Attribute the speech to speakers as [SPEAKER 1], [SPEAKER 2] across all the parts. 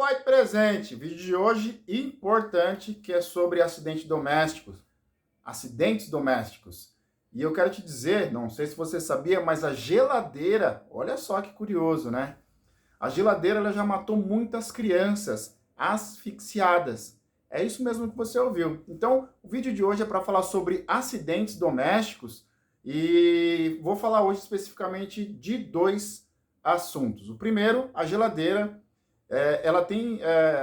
[SPEAKER 1] Papai presente, vídeo de hoje importante que é sobre acidentes domésticos. Acidentes domésticos. E eu quero te dizer, não sei se você sabia, mas a geladeira, olha só que curioso, né? A geladeira ela já matou muitas crianças asfixiadas. É isso mesmo que você ouviu. Então, o vídeo de hoje é para falar sobre acidentes domésticos e vou falar hoje especificamente de dois assuntos. O primeiro, a geladeira. Ela tem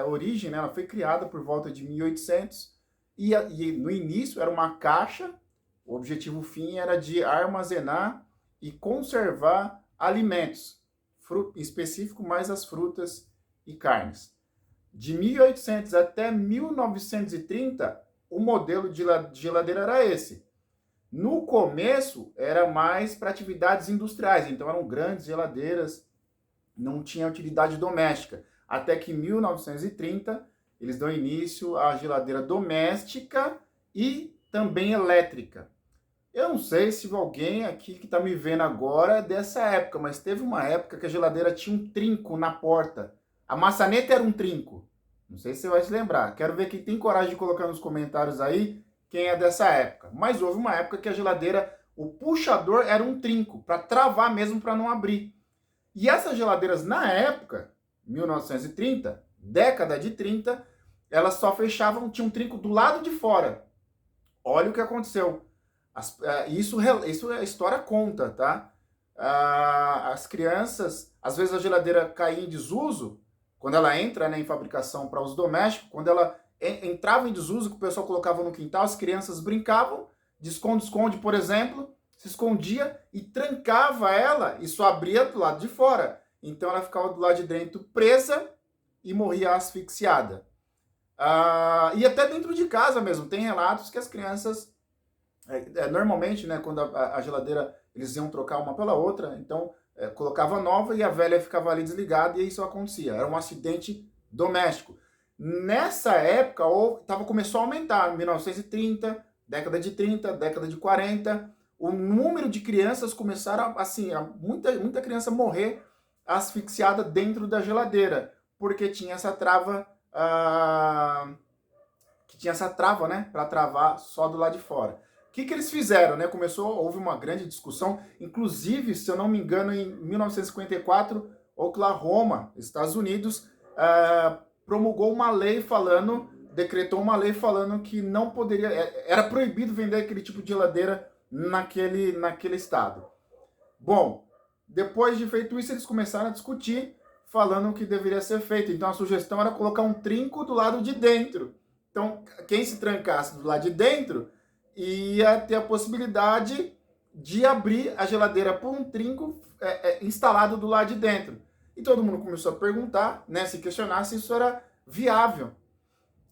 [SPEAKER 1] origem, né? Ela foi criada por volta de 1800 e no início era uma caixa. O objetivo fim era de armazenar e conservar alimentos, em específico mais as frutas e carnes. De 1800 até 1930, o modelo de geladeira era esse. No começo, era mais para atividades industriais, então eram grandes geladeiras, não tinha utilidade doméstica. Até que em 1930, eles dão início à geladeira doméstica e também elétrica. Eu não sei se alguém aqui que está me vendo agora é dessa época, mas teve uma época que a geladeira tinha um trinco na porta. A maçaneta era um trinco. Não sei se você vai se lembrar. Quero ver quem tem coragem de colocar nos comentários aí quem é dessa época. Mas houve uma época que a geladeira, o puxador era um trinco, para travar mesmo, para não abrir. E essas geladeiras, na época, 1930, década de 30, elas só fechavam, tinha um trinco do lado de fora. Olha o que aconteceu. Isso a história conta, tá? As crianças, às vezes a geladeira caía em desuso, quando ela entra, né, em fabricação para uso doméstico, quando ela entrava em desuso, que o pessoal colocava no quintal, as crianças brincavam, de esconde-esconde, por exemplo, se escondia e trancava ela e só abria do lado de fora. Então ela ficava do lado de dentro presa e morria asfixiada. E até dentro de casa mesmo, tem relatos que as crianças, normalmente, né, quando a geladeira, eles iam trocar uma pela outra, então colocava nova e a velha ficava ali desligada e isso acontecia. Era um acidente doméstico. Nessa época, começou a aumentar, em 1930, década de 30, década de 40, o número de crianças começaram muita criança morrer asfixiada dentro da geladeira, porque tinha essa trava, né, para travar só do lado de fora. O que eles fizeram, né? Houve uma grande discussão, inclusive, se eu não me engano, em 1954, Oklahoma, Estados Unidos, decretou uma lei falando que não poderia, era proibido vender aquele tipo de geladeira naquele estado. Bom, depois de feito isso, eles começaram a discutir, falando o que deveria ser feito. Então a sugestão era colocar um trinco do lado de dentro. Então, quem se trancasse do lado de dentro ia ter a possibilidade de abrir a geladeira por um trinco instalado do lado de dentro. E todo mundo começou a perguntar, né, se questionar se isso era viável.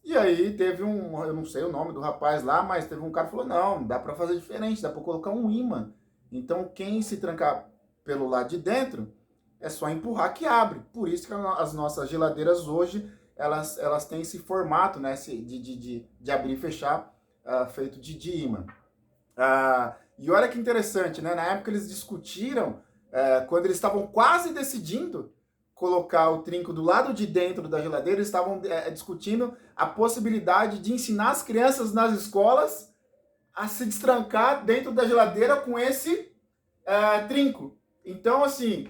[SPEAKER 1] E aí teve eu não sei o nome do rapaz lá, mas teve um cara que falou, não, dá para fazer diferente, dá para colocar um ímã. Então quem se trancar pelo lado de dentro, é só empurrar que abre. Por isso que as nossas geladeiras hoje, elas têm esse formato, né, de abrir e fechar, feito de ímã. E olha que interessante, né? Na época eles discutiram, quando eles estavam quase decidindo colocar o trinco do lado de dentro da geladeira, eles estavam discutindo a possibilidade de ensinar as crianças nas escolas a se destrancar dentro da geladeira com esse trinco. Então, assim,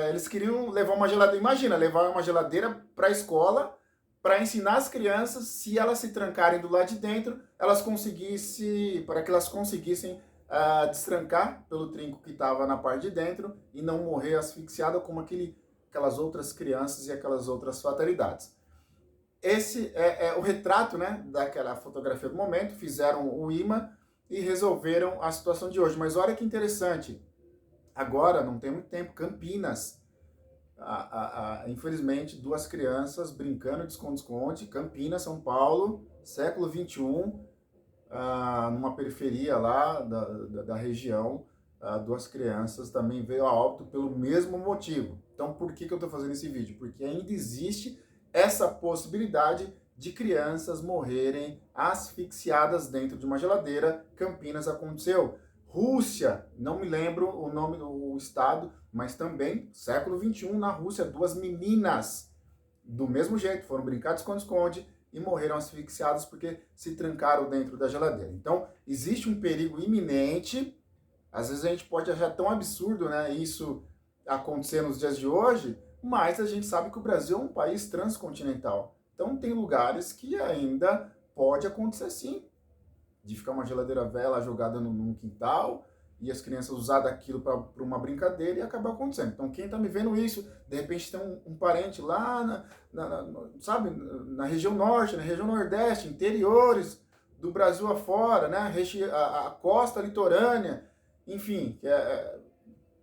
[SPEAKER 1] eles queriam levar uma geladeira, imagina, levar uma geladeira para a escola para ensinar as crianças, se elas se trancarem do lado de dentro, para que elas conseguissem destrancar pelo trinco que estava na parte de dentro e não morrer asfixiada como aquelas outras crianças e aquelas outras fatalidades. Esse é o retrato, né, daquela fotografia do momento. Fizeram o imã e resolveram a situação de hoje. Mas olha que interessante, agora, não tem muito tempo, Campinas, infelizmente, duas crianças brincando de esconde-esconde, Campinas, São Paulo, século XXI, numa periferia lá da região, duas crianças também veio a óbito pelo mesmo motivo. Então, por que eu estou fazendo esse vídeo? Porque ainda existe essa possibilidade de crianças morrerem asfixiadas dentro de uma geladeira. Campinas aconteceu. Rússia, não me lembro o nome do estado, mas também, século XXI, na Rússia, duas meninas do mesmo jeito, foram brincar de esconde-esconde e morreram asfixiados porque se trancaram dentro da geladeira. Então, existe um perigo iminente. Às vezes a gente pode achar tão absurdo, né, isso acontecer nos dias de hoje, mas a gente sabe que o Brasil é um país transcontinental. Então, tem lugares que ainda pode acontecer sim, de ficar uma geladeira velha jogada num quintal e as crianças usar daquilo para uma brincadeira e acabar acontecendo. Então, quem está me vendo isso, de repente tem um parente lá, sabe, na região norte, na região nordeste, interiores do Brasil afora, né, a costa litorânea, enfim,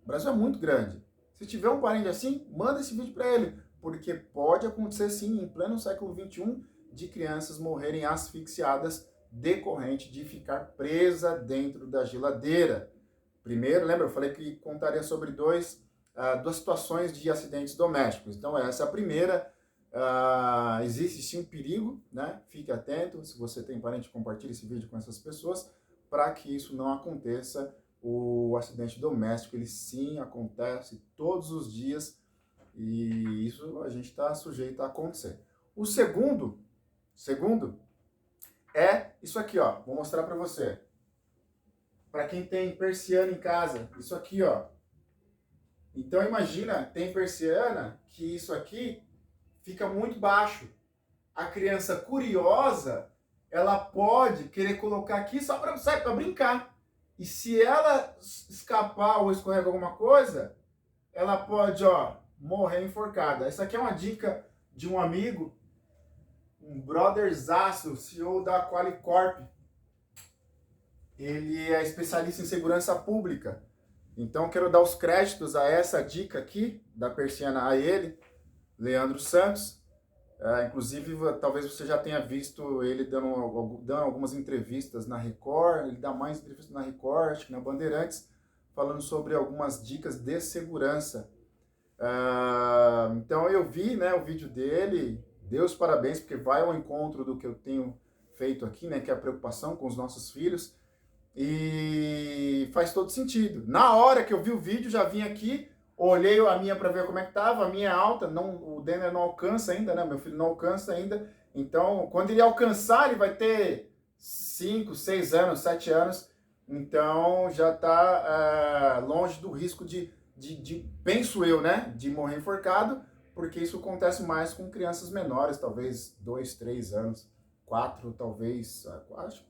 [SPEAKER 1] o Brasil é muito grande. Se tiver um parente assim, manda esse vídeo para ele, porque pode acontecer sim, em pleno século XXI, de crianças morrerem asfixiadas decorrente de ficar presa dentro da geladeira. Primeiro, lembra, eu falei que contaria sobre duas situações de acidentes domésticos. Então, essa é a primeira. Existe sim um perigo, né? Fique atento. Se você tem parente, compartilhe esse vídeo com essas pessoas para que isso não aconteça. O acidente doméstico, ele sim acontece todos os dias e isso a gente está sujeito a acontecer. O segundo é isso aqui, ó. Vou mostrar para você. Para quem tem persiana em casa, isso aqui, ó. Então imagina, tem persiana que isso aqui fica muito baixo. A criança curiosa, ela pode querer colocar aqui só para brincar. E se ela escapar ou escorregar alguma coisa, ela pode, ó, morrer enforcada. Essa aqui é uma dica de um amigo, um brotherzaço, CEO da Qualicorp. Ele é especialista em segurança pública. Então, quero dar os créditos a essa dica aqui, da persiana a ele, Leandro Santos. Inclusive, talvez você já tenha visto ele dando algumas entrevistas na Record, ele dá mais entrevistas na Record, acho que na Bandeirantes, falando sobre algumas dicas de segurança. Então, eu vi, né, o vídeo dele, dei os parabéns, porque vai ao encontro do que eu tenho feito aqui, né, que é a preocupação com os nossos filhos. E faz todo sentido. Na hora que eu vi o vídeo, já vim aqui, olhei a minha para ver como é que tava. A minha é alta, o Denner não alcança ainda, né? Meu filho não alcança ainda. Então, quando ele alcançar, ele vai ter 5, 6 anos, 7 anos. Então, já está longe do risco de, penso eu, né? De morrer enforcado, porque isso acontece mais com crianças menores, talvez 2, 3 anos, 4, talvez.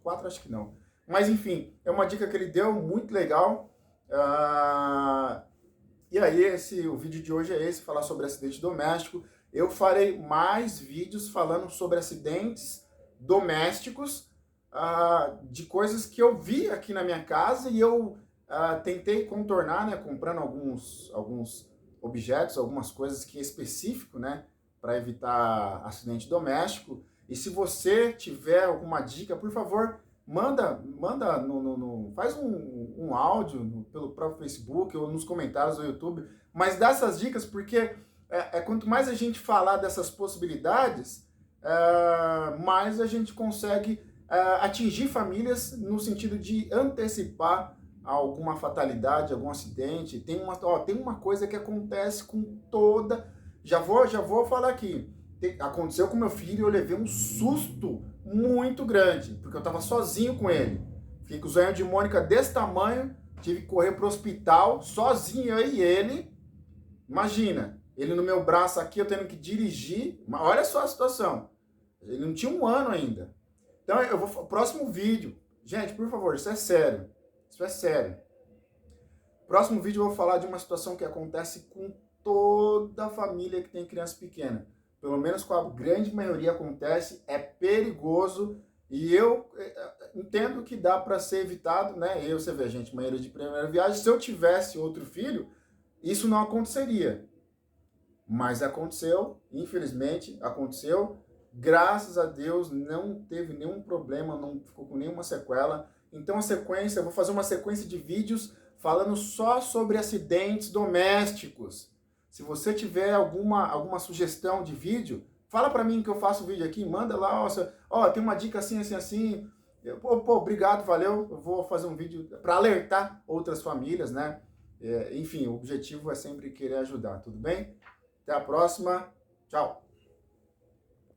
[SPEAKER 1] 4 acho que não. Mas, enfim, é uma dica que ele deu, muito legal. E aí, o vídeo de hoje é esse, falar sobre acidente doméstico. Eu farei mais vídeos falando sobre acidentes domésticos, de coisas que eu vi aqui na minha casa e eu tentei contornar, né, comprando alguns objetos, algumas coisas que é específico, né, para evitar acidente doméstico. E se você tiver alguma dica, por favor, manda faz um áudio pelo próprio Facebook ou nos comentários do YouTube, mas dá essas dicas porque quanto mais a gente falar dessas possibilidades, mais a gente consegue atingir famílias no sentido de antecipar alguma fatalidade, algum acidente. Tem uma coisa que acontece com toda... Já vou falar aqui. Aconteceu com meu filho e eu levei um susto muito grande, porque eu estava sozinho com ele. Fiquei com o zoinho de Mônica desse tamanho, tive que correr para o hospital, sozinho, eu e ele. Imagina, ele no meu braço aqui, eu tendo que dirigir. Olha só a situação. Ele não tinha 1 ano ainda. Então, próximo vídeo. Gente, por favor, isso é sério. Isso é sério. Próximo vídeo eu vou falar de uma situação que acontece com toda a família que tem criança pequena. Pelo menos com a grande maioria acontece, é perigoso e eu entendo que dá para ser evitado, né? Você vê, gente, maioria de primeira viagem, se eu tivesse outro filho, isso não aconteceria. Mas aconteceu, infelizmente, aconteceu. Graças a Deus, não teve nenhum problema, não ficou com nenhuma sequela. Então, eu vou fazer uma sequência de vídeos falando só sobre acidentes domésticos. Se você tiver alguma sugestão de vídeo, fala para mim que eu faço o vídeo aqui, manda lá, tem uma dica assim, assim, assim. Obrigado, valeu. Eu vou fazer um vídeo para alertar outras famílias, né? Enfim, o objetivo é sempre querer ajudar, tudo bem? Até a próxima. Tchau.